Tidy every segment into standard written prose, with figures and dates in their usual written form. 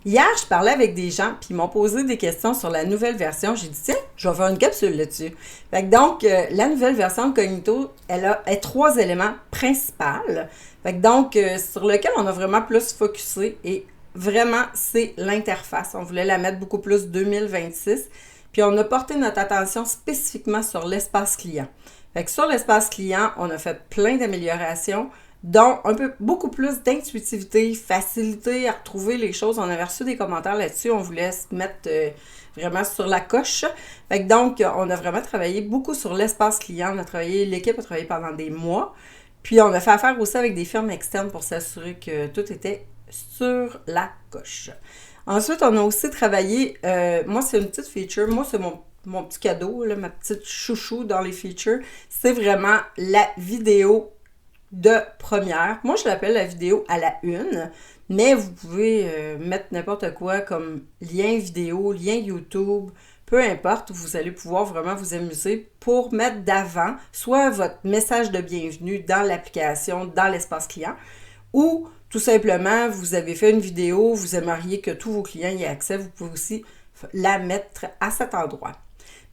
Hier, je parlais avec des gens, puis ils m'ont posé des questions sur la nouvelle version. J'ai dit, tiens, je vais faire une capsule là-dessus. La nouvelle version de Cognito, elle a trois éléments principaux. Sur lequel on a vraiment plus focusé et vraiment, c'est l'interface. On voulait la mettre beaucoup plus 2026. Puis on a porté notre attention spécifiquement sur l'espace client. Sur l'espace client, on a fait plein d'améliorations, dont beaucoup plus d'intuitivité, facilité à retrouver les choses. On avait reçu des commentaires là-dessus, on voulait se mettre vraiment sur la coche. On a vraiment travaillé beaucoup sur l'espace client. L'équipe a travaillé pendant des mois. Puis on a fait affaire aussi avec des firmes externes pour s'assurer que tout était sur la coche. Ensuite, on a aussi travaillé, moi c'est une petite feature, moi c'est mon petit cadeau, là, ma petite chouchou dans les features, c'est vraiment la vidéo de première. Moi, je l'appelle la vidéo à la une, mais vous pouvez mettre n'importe quoi comme lien vidéo, lien YouTube, peu importe, vous allez pouvoir vraiment vous amuser pour mettre d'avant soit votre message de bienvenue dans l'application, dans l'espace client, ou tout simplement, vous avez fait une vidéo, vous aimeriez que tous vos clients y aient accès, vous pouvez aussi la mettre à cet endroit.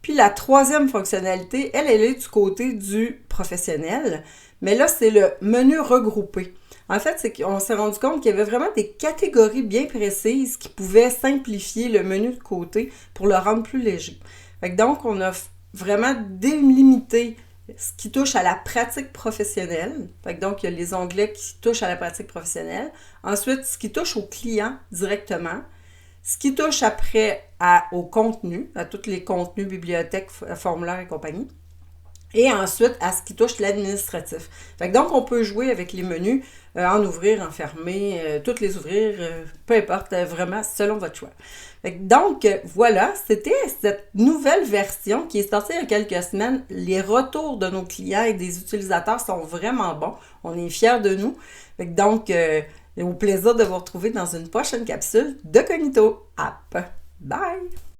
Puis la troisième fonctionnalité, elle est du côté du professionnel, mais là, c'est le menu regroupé. En fait, c'est qu'on s'est rendu compte qu'il y avait vraiment des catégories bien précises qui pouvaient simplifier le menu de côté pour le rendre plus léger. Donc, on a vraiment délimité ce qui touche à la pratique professionnelle. Donc, il y a les onglets qui touchent à la pratique professionnelle. Ensuite, ce qui touche au client directement. Ce qui touche après au contenu, à tous les contenus, bibliothèques, formulaires et compagnie. Et ensuite, à ce qui touche l'administratif. Donc, on peut jouer avec les menus, en ouvrir, en fermer, toutes les ouvrir, peu importe, vraiment, selon votre choix. Voilà, c'était cette nouvelle version qui est sortie il y a quelques semaines. Les retours de nos clients et des utilisateurs sont vraiment bons. On est fiers de nous. Au plaisir de vous retrouver dans une prochaine capsule de Cognito App. Bye!